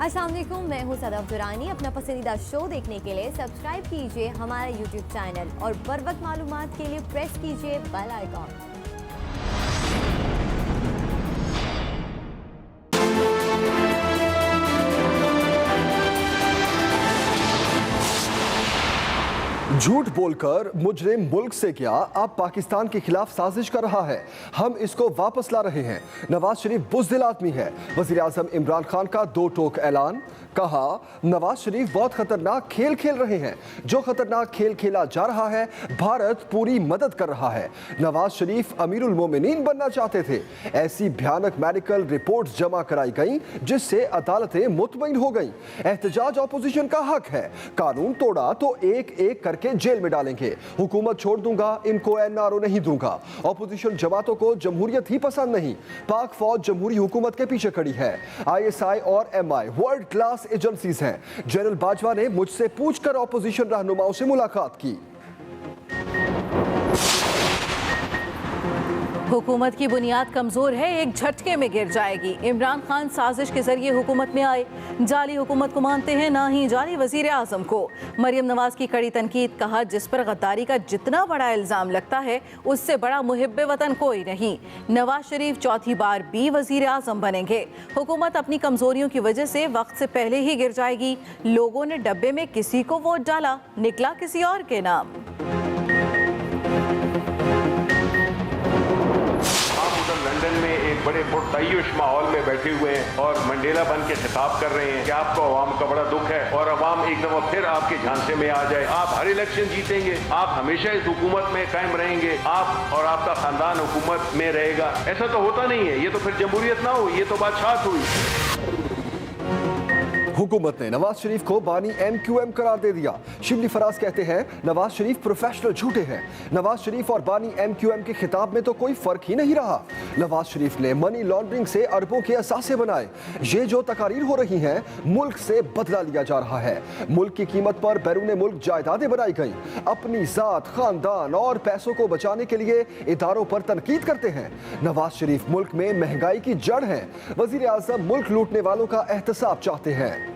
अस्सलाम वालेकुम, मैं हूँ सदफ दुरानी। अपना पसंदीदा शो देखने के लिए सब्सक्राइब कीजिए हमारा यूट्यूब चैनल और बर वक्त मालूमात के लिए प्रेस कीजिए बेल आइकॉन। झूठ बोलकर मुजरिम मुल्क से क्या अब पाकिस्तान के खिलाफ साजिश कर रहा है। हम इसको वापस ला रहे हैं। नवाज शरीफ बुज़दिल आदमी है। वज़ीर आज़म इमरान खान का दो टोक ऐलान। कहा नवाज शरीफ बहुत खतरनाक खेल खेल रहे हैं। जो खतरनाक खेल खेला जा रहा है भारत पूरी मदद कर रहा है। नवाज शरीफ अमीरुल मोमिनीन बनना चाहते थे। ऐसी भयानक मेडिकल रिपोर्ट्स जमा कराई गई जिससे अदालतें मुतमईन हो गईं। एहतजाज अपोजिशन का हक है। कानून तोड़ा तो एक एक करके जेल में डालेंगे। हुकूमत छोड़ दूंगा, इनको एनआरओ नहीं दूंगा। अपोजिशन जमातों को जमहूरियत ही पसंद नहीं। पाक फौज जमहूरी हुकूमत के पीछे खड़ी है। ISI और MI वर्ल्ड क्लास एजेंसीज हैं। जनरल बाजवा ने मुझसे पूछकर अपोजिशन रहनुमाओं से मुलाकात की। हुकूमत की बुनियाद कमजोर है, एक झटके में गिर जाएगी। इमरान खान साजिश के जरिए हुकूमत में आए। जाली हुकूमत को मानते हैं, ना ही जाली वजीर आजम को। मरियम नवाज की कड़ी तनकीद। कहा जिस पर गद्दारी का जितना बड़ा इल्जाम लगता है उससे बड़ा मुहिब्बे वतन कोई नहीं। नवाज शरीफ चौथी बार भी वजीर आजम बनेंगे। हुकूमत अपनी कमजोरियों की वजह से वक्त से पहले ही गिर जाएगी। लोगों ने डब्बे में किसी को वोट डाला, निकला किसी और के नाम। लंदन में एक बड़े पुरतय्युश माहौल में बैठे हुए हैं और मंडेला बन के खिताब कर रहे हैं कि आपको अवाम का बड़ा दुख है और अवाम एक दफा फिर आपके झांसे में आ जाए। आप हर इलेक्शन जीतेंगे, आप हमेशा इस हुकूमत में कायम रहेंगे, आप और आपका खानदान हुकूमत में रहेगा। ऐसा तो होता नहीं है। ये तो फिर जमहूरियत ना हुई, ये तो बादशाहत हुई। हुकूमत ने नवाज शरीफ को बानी MQM करार दे दिया। शिबली फराज कहते हैं नवाज शरीफ प्रोफेशनल झूठे हैं। नवाज शरीफ और बानी MQM के खिताब में तो कोई फर्क ही नहीं रहा। नवाज शरीफ ने मनी लॉन्ड्रिंग से अरबों के असासे बनाए। ये जो तकारीर हो रही हैं मुल्क से बदला लिया जा रहा है। मुल्क की कीमत पर बैरून मुल्क जायदादें बनाई गई। अपनी जात, खानदान और पैसों को बचाने के लिए इदारों पर तनकीद करते हैं। नवाज शरीफ मुल्क में महंगाई की जड़ है। वजीर आज़म मुल्क लूटने वालों का एहतसाब चाहते हैं।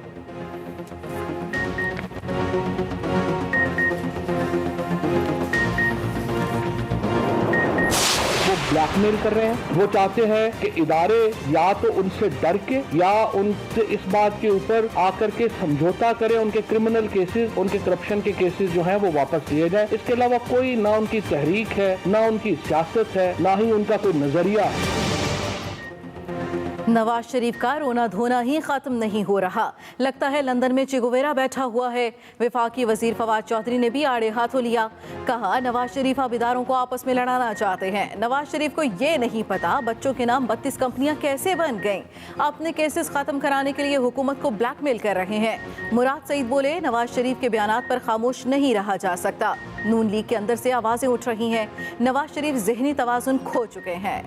ब्लैकमेल कर रहे हैं। वो चाहते हैं कि इदारे या तो उनसे डर के या उनसे इस बात के ऊपर आकर के समझौता करें। उनके क्रिमिनल केसेस, उनके करप्शन के केसेस जो हैं वो वापस लिए जाए। इसके अलावा कोई ना उनकी तहरीक है, ना उनकी सियासत है, ना ही उनका कोई नजरिया है। नवाज शरीफ का रोना धोना ही खत्म नहीं हो रहा। लगता है लंदन में चिगुवेरा बैठा हुआ है। वफाकी वजीर फवाद चौधरी ने भी आड़े हाथों लिया। कहा नवाज शरीफ अब इदारों को आपस में लड़ाना चाहते हैं। नवाज शरीफ को ये नहीं पता बच्चों के नाम 32 कंपनियां कैसे बन गईं। अपने केसेस खत्म कराने के लिए हुकूमत को ब्लैकमेल कर रहे हैं। मुराद सईद बोले नवाज शरीफ के बयानात पर खामोश नहीं रहा जा सकता। नून लीग के अंदर से आवाजें उठ रही हैं। नवाज शरीफ ज़हनी तवाज़ुन खो चुके हैं।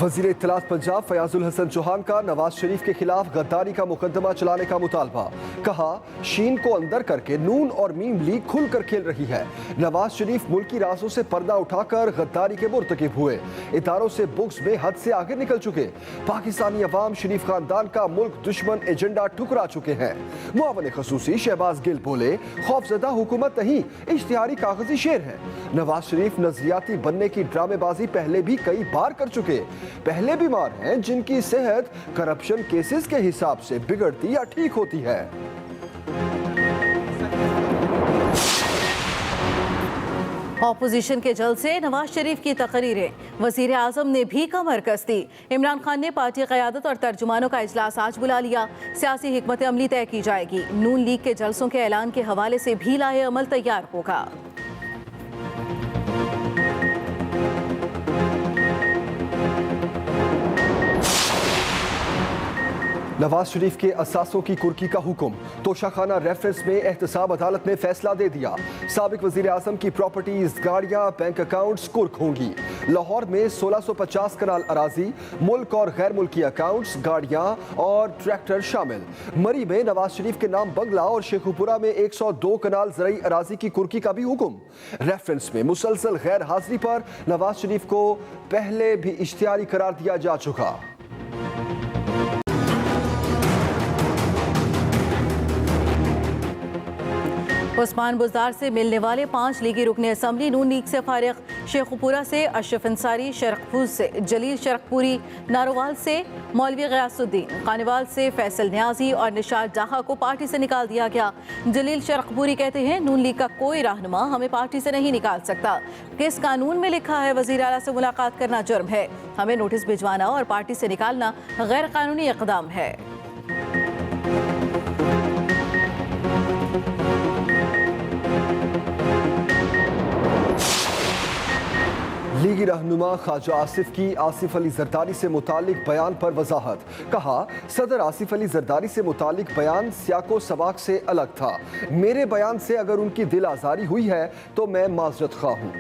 वज़ीर इत्तलात पंजाब फयाजुल हसन चौहान का नवाज शरीफ के खिलाफ गद्दारी का मुकदमा चलाने का मुतालबा। कहा शीन को अंदर करके नून और मीम लीग खुलकर खेल रही है। नवाज शरीफ मुल्की राजों से पर्दा उठाकर गद्दारी के मुर्तकिब हुए। इदारों से बुक्स में हद से आगे निकल चुके। पाकिस्तानी अवाम शरीफ खानदान का मुल्क दुश्मन एजेंडा ठुकरा चुके हैं। मुआवन खसूसी शहबाज गिल बोले खौफजदा हुकूमत नहीं, इश्तिहारी कागजी शेर है। नवाज शरीफ नजरियाती बनने की ड्रामेबाजी पहले भी कई बार कर चुके। पहले बीमार हैं जिनकी सेहत करप्शन केसेस के हिसाब से बिगड़ती या ठीक होती है। ऑपोजिशन के जलसे, नवाज शरीफ की तकरीरें। वजीर आजम ने भी कमर कस दी। इमरान खान ने पार्टी क़यादत और तर्जुमानों का इजलास आज बुला लिया। सियासी हिकमत अमली तय की जाएगी। नून लीग के जलसों के ऐलान के हवाले से भी लाए अमल तैयार होगा। नवाज शरीफ के असासों की कुर्की का हुक्म, तोशाखाना रेफरेंस में एहतसाब अदालत ने फैसला दे दिया। साबिक वजीर आजम की प्रॉपर्टीज, गाड़ियां, बैंक अकाउंट्स कुर्क होंगी। लाहौर में 1650 कनाल अराजी, मुल्क और गैर मुल्की अकाउंट्स, गाड़ियां और ट्रैक्टर शामिल। मरी में नवाज शरीफ के नाम बंगला और शेखुपुरा में 102 कनाल ज़रई अराजी की कुर्की का भी हुक्म। रेफरेंस में मुसलसल गैर हाजिरी पर नवाज शरीफ को पहले भी इश्तिहारी करार दिया जा चुका। उस्मान बुज़दार से मिलने वाले 5 लीगी रुकने असम्बली नून लीग से फारिग, शेखुपुरा से अशरफ अंसारी, शरकफूज से जलील शरकपुरी, नारोवाल से मौलवी गयासुद्दीन, कानीवाल से फैसल न्याजी और निशात डाहा को पार्टी से निकाल दिया गया। जलील शरकपुरी कहते हैं नून लीग का कोई रहनुमा हमें पार्टी से नहीं निकाल सकता। किस कानून में लिखा है वज़ीर आला से मुलाकात करना जुर्म है? हमें नोटिस भिजवाना और पार्टी से निकालना गैर कानूनी इक़दाम है। लीगी रहनुमा ख्वाजा आसिफ की आसिफ अली जरदारी से मुतालिक बयान पर वजाहत। कहा, सदर आसिफ अली जरदारी से मुतालिक बयान सियाको सबाक से अलग था। मेरे बयान से अगर उनकी दिल आज़ारी हुई है तो मैं माजरत खा हूँ।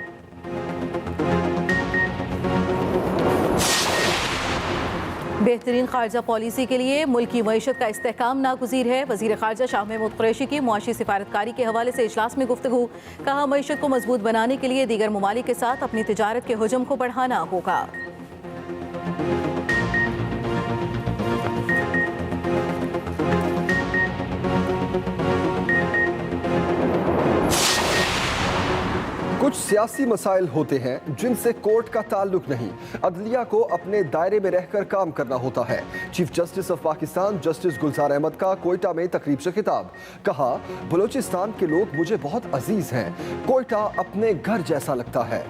बेहतरीन खारजा पॉलिसी के लिए मुल्क की मईशत का इस्तेहकाम नागुज़ीर है। वज़ीर खारजा शाह महमूद कुरैशी की मुआशी सिफारतकारी के हवाले से इजलास में गुफ्तगू। कहा, मईशत को मजबूत बनाने के लिए दीगर ममालिक के साथ अपनी तिजारत के हुजम को बढ़ाना होगा। कुछ सियासी मसाइल होते हैं जिनसे कोर्ट का ताल्लुक नहीं, अदलिया को अपने दायरे में रहकर काम करना होता है। Chief justice of Pakistan justice Gulzar Ahmed का कोयटा में तकरीब से खिताब। कहा, बलूचिस्तान के लोग मुझे बहुत अजीज हैं, कोयटा अपने घर जैसा लगता है।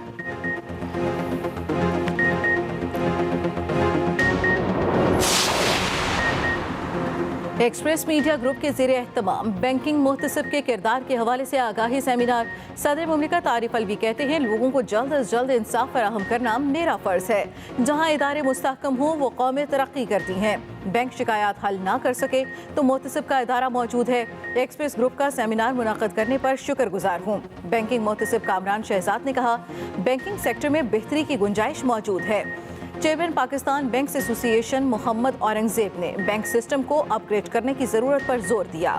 एक्सप्रेस मीडिया ग्रुप के ज़ेरे एहतमाम बैंकिंग मुहतसिब के किरदार के हवाले से आगाही सेमिनार। सदर मुमलिकत आरिफ अलवी कहते हैं, लोगों को जल्द अज जल्द इंसाफ फराहम करना मेरा फ़र्ज़ है। जहाँ इदारे मुस्तहकम हों वो कौमें तरक्की करती हैं। बैंक शिकायत हल ना कर सके तो मुहतसिब का इदारा मौजूद है। एक्सप्रेस ग्रुप का सेमिनार मुनाक़द करने पर शुक्रगुजार हूँ। बैंकिंग मुहतसिब कामरान शहजाद ने कहा, बैंकिंग सेक्टर में बेहतरी की गुंजाइश मौजूद है। Chairman Pakistan banks association Mohammad Aurangzeb ने बैंक सिस्टम को अपग्रेड करने की जरूरत पर जोर दिया।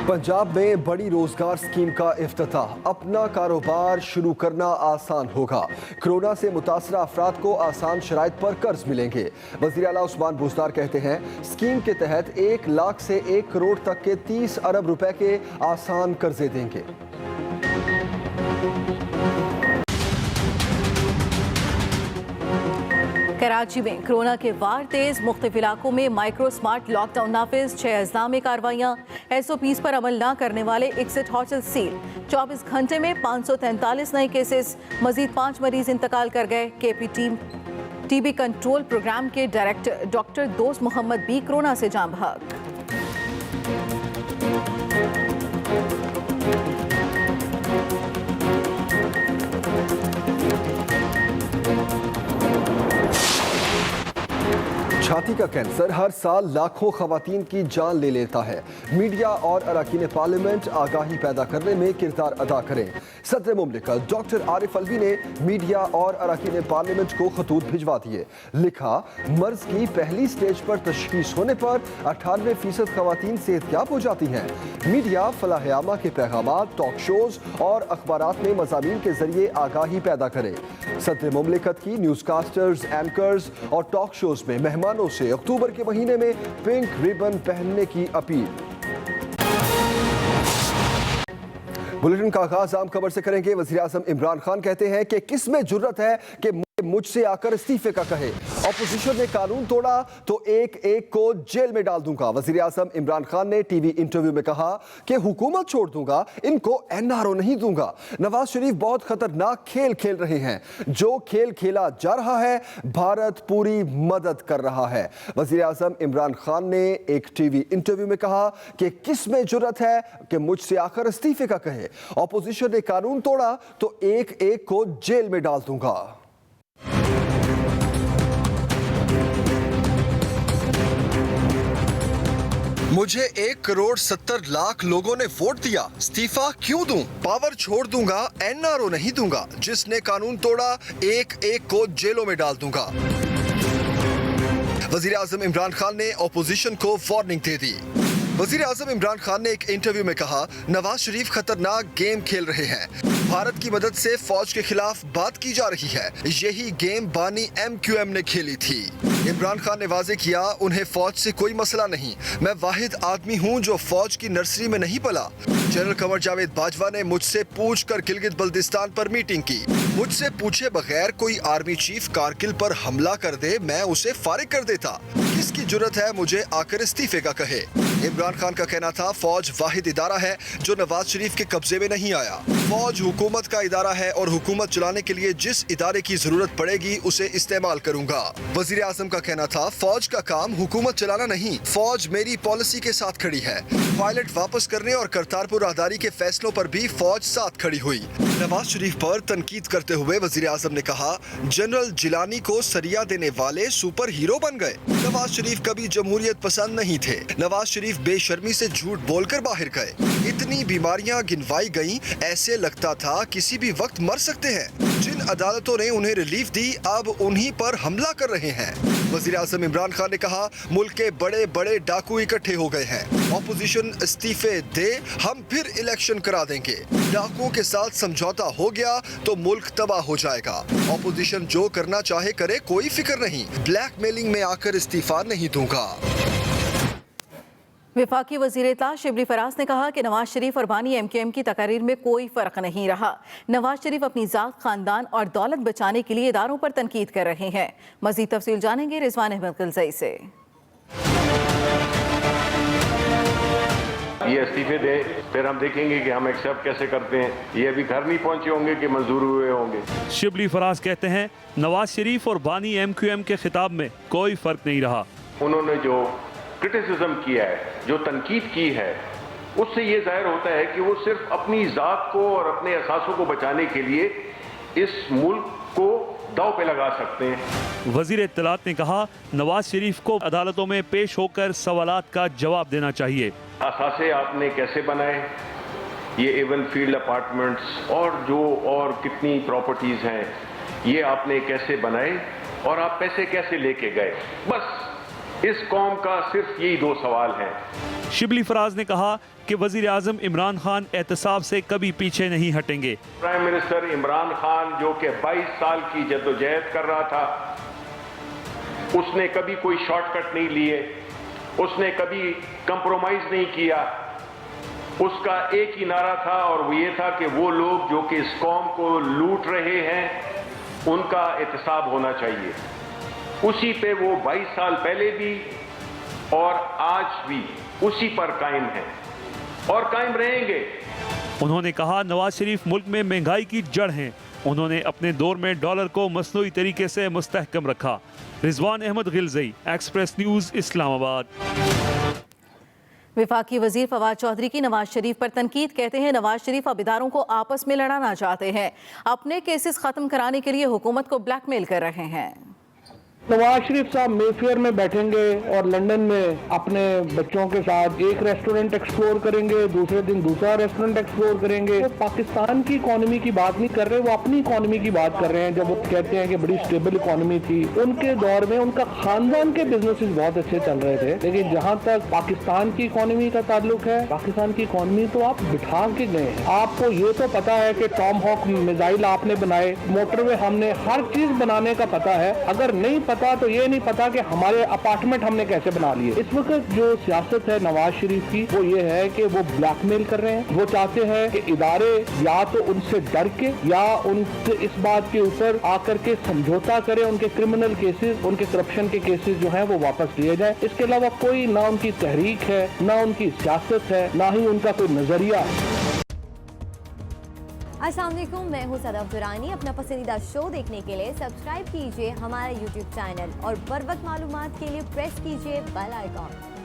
पंजाब में बड़ी रोजगार स्कीम का इफ्तिताह। अपना कारोबार शुरू करना आसान होगा। कोरोना से मुतासरा अफराद को आसान शराइत पर कर्ज मिलेंगे। वज़ीर आला उस्मान बुज़दार कहते हैं, स्कीम के तहत 1 लाख से 1 करोड़ तक के 30 अरब रुपए के आसान कर्जे देंगे। कराची में कोरोना के वार तेज, मुख्तलिफ इलाकों में माइक्रो स्मार्ट लॉकडाउन नाफिज। 6 अज़ला में कार्रवाइयाँ। SOPs पर अमल न करने वाले 61 होटल सील। 24 घंटे में 543 नए केसेस। मजीद 5 मरीज इंतकाल कर गए। KP TB कंट्रोल प्रोग्राम के डायरेक्टर डॉक्टर दोस्त मोहम्मद भी कोरोना से जान बहक। छाती का कैंसर हर साल लाखों खवातीन की जान ले लेता है। मीडिया और अरकान पार्लियामेंट आगाही पैदा करने में किरदार अदा करें। सदर मुमलिकत डॉक्टर आरिफ अलवी ने मीडिया और अरकान पार्लियामेंट को खतूत भिजवा दिए। लिखा, मर्ज की पहली स्टेज पर तशखीस होने पर 98% खवातीन सेहतयाब हो जाती हैं। मीडिया फलाह-ए-आमा के पैगामात, टॉक शोज और अखबारात में मज़ामीन के जरिए आगाही पैदा करे। सदर मुमलिकत की न्यूज़ कास्टर्स, एंकर्स और टॉक शोज में मेहमान से अक्टूबर के महीने में पिंक रिबन पहनने की अपील। बुलेटिन का आगाज आम खबर से करेंगे। वज़ीर आज़म इमरान खान कहते हैं कि किस में जुर्रत है कि मुझसे आकर इस्तीफे का कहे। ऑपोजिशन ने कानून तोड़ा तो एक एक को जेल में डाल दूंगा। वज़ीर आज़म इमरान खान ने टीवी इंटरव्यू में कहा कि हुकूमत छोड़ दूंगा, इनको NRO नहीं दूंगा। नवाज शरीफ बहुत खतरनाक खेल खेल रहे हैं। जो खेल खेला जा रहा है, भारत पूरी मदद कर रहा है। वज़ीर आज़म इमरान खान ने एक टीवी इंटरव्यू में कहा कि किस में जुर्रत है कि मुझसे आकर इस्तीफे का कहे। ऑपोजिशन ने कानून तोड़ा तो एक एक को जेल में डाल दूंगा। मुझे 1,70,00,000 लोगों ने वोट दिया, इस्तीफा क्यों दूं? पावर छोड़ दूंगा, एनआरओ नहीं दूंगा। जिसने कानून तोड़ा, एक को जेलों में डाल दूंगा। वजीर आजम इमरान खान ने ऑपोजिशन को वार्निंग दे दी। वजीर आजम इमरान खान ने एक इंटरव्यू में कहा, नवाज शरीफ खतरनाक गेम खेल रहे हैं। भारत की मदद से फौज के खिलाफ बात की जा रही है। यही गेम बानी MQM ने खेली थी। इमरान खान ने वाजे किया, उन्हें फौज से कोई मसला नहीं। मैं वाहिद आदमी हूँ जो फौज की नर्सरी में नहीं पला। जनरल कमर जावेद बाजवा ने मुझसे पूछकर गिलगित बल्तिस्तान पर मीटिंग की। मुझसे पूछे बगैर कोई आर्मी चीफ कारगिल पर हमला कर दे, मैं उसे फारिग कर देता। किसकी जुर्रत है मुझे आकर इस्तीफे का कहे? इमरान खान का कहना था, फौज वाहिद इदारा है जो नवाज शरीफ के कब्जे में नहीं आया। फौज हुकूमत का इदारा है और हुकूमत चलाने के लिए जिस इदारे की जरूरत पड़ेगी उसे इस्तेमाल करूंगा। वजीर आजम का कहना था, फौज का काम हुकूमत चलाना नहीं, फौज मेरी पॉलिसी के साथ खड़ी है। पायलट वापस करने और करतारपुर राहदारी के फैसलों पर भी फौज साथ खड़ी हुई। नवाज शरीफ पर तनकीद करते हुए वजीर आजम ने कहा, जनरल जिलानी को सरिया देने वाले सुपर हीरो बन गए। नवाज शरीफ कभी जमहूरियत पसंद नहीं थे। नवाज शरीफ बेशर्मी से झूठ बोलकर बाहर गए। इतनी बीमारियां गिनवाई गईं, ऐसे लगता था किसी भी वक्त मर सकते हैं। जिन अदालतों ने उन्हें रिलीफ दी, अब उन्हीं पर हमला कर रहे हैं। वजीर आजम इमरान खान ने कहा, मुल्क के बड़े बड़े डाकू इकट्ठे हो गए हैं। ऑपोजिशन इस्तीफे दे, हम फिर इलेक्शन करा देंगे। डाकुओं के साथ समझौता हो गया तो मुल्क तबाह हो जाएगा। ऑपोजिशन जो करना चाहे करे, कोई फिक्र नहीं। ब्लैकमेलिंग में आकर इस्तीफा नहीं दूंगा। वफाकी वज़ीर इत्तला शिबली फराज ने कहा कि नवाज शरीफ और बानी MQM की तकारीर में कोई फ़र्क नहीं रहा। नवाज शरीफ अपनी ज़ात, ख़ानदान और दौलत बचाने के लिए इदारों पर तनकीद कर रहे हैं। मज़ीद तफसील जानेंगे रिजवान अहमद गिलज़ई से। ये इस्तीफे दें, फिर हम देखेंगे कि हम एक्सेप्ट कैसे करते हैं। ये अभी घर नहीं पहुंचे होंगे कि मंजूर हुए होंगे। शिबली फराज कहते हैं, नवाज शरीफ और बानी MQM के खिताब में कोई फ़र्क नहीं रहा। उन्होंने जो क्रिटिसिज्म किया है, जो तनकीद की है, उससे ये जाहिर होता है कि वो सिर्फ अपनी ज़ात को और अपने असासों को बचाने के लिए इस मुल्क को दाव पे लगा सकते हैं। वज़ीर इत्तलात ने कहा, नवाज शरीफ को अदालतों में पेश होकर सवालात का जवाब देना चाहिए। असासे आपने कैसे बनाए, ये इवन फील्ड अपार्टमेंट्स और कितनी प्रॉपर्टीज़ हैं, ये आपने कैसे बनाए और आप पैसे कैसे लेके गए? बस इस कौम का सिर्फ यही दो सवाल हैं। शिबली फराज ने कहा कि वजीर आजम इमरान खान एहतसाब से कभी पीछे नहीं हटेंगे। प्राइम मिनिस्टर इमरान खान जो कि 22 साल की जद्दोजहद कर रहा था, उसने कभी कोई शॉर्टकट नहीं लिए, उसने कभी कंप्रोमाइज नहीं किया। उसका एक ही नारा था और वो ये था कि वो लोग जो कि इस कौम को लूट रहे हैं उनका एहतसाब होना चाहिए। उसी पे वो 22 साल पहले भी और आज भी उसी पर कायम है और कायम रहेंगे। उन्होंने कहा, नवाज शरीफ मुल्क में महंगाई की जड़ हैं। उन्होंने अपने दौर में डॉलर को मसनूई तरीके से मुस्तहकम रखा। Rizwan Ahmed Ghilzai, express news, Islamabad. वफाकी वजीर फवाद चौधरी की नवाज शरीफ पर तनकीद, कहते हैं नवाज शरीफ अब इदारों को आपस में लड़ाना चाहते हैं, अपने केसेस खत्म कराने के लिए हुकूमत को ब्लैकमेल कर रहे हैं। नवाज शरीफ साहब मेफेयर में बैठेंगे और लंदन में अपने बच्चों के साथ एक रेस्टोरेंट एक्सप्लोर करेंगे, दूसरे दिन दूसरा रेस्टोरेंट एक्सप्लोर करेंगे। वो पाकिस्तान की इकोनॉमी की बात नहीं कर रहे, वो अपनी इकोनॉमी की बात कर रहे हैं। जब वो कहते हैं कि बड़ी स्टेबल इकोनॉमी थी उनके दौर में, उनका खानदान के बिजनेसेस बहुत अच्छे चल रहे थे। लेकिन जहाँ तक पाकिस्तान की इकोनॉमी का ताल्लुक है, पाकिस्तान की इकोनॉमी तो आप बिठा के गए हैं। आपको ये तो पता है कि टॉम हॉक मिसाइल आपने बनाए, मोटरवे हमने, हर चीज बनाने का पता है। अगर नहीं पता तो ये नहीं पता कि हमारे अपार्टमेंट हमने कैसे बना लिए। इस वक्त जो सियासत है नवाज शरीफ की, वो ये है कि वो ब्लैकमेल कर रहे हैं। वो चाहते हैं कि इदारे या तो उनसे डर के या उनसे इस बात के ऊपर आकर के समझौता करें, उनके क्रिमिनल केसेस, उनके करप्शन के केसेस जो हैं वो वापस लिए जाए। इसके अलावा कोई ना उनकी तहरीक है, ना उनकी सियासत है, ना ही उनका कोई नजरिया है। अस्सलाम वालेकुम, मैं हूं सदफ दुरानी। अपना पसंदीदा शो देखने के लिए सब्सक्राइब कीजिए हमारा YouTube चैनल और बर वक्त मालूमात के लिए प्रेस कीजिए बेल आइकॉन।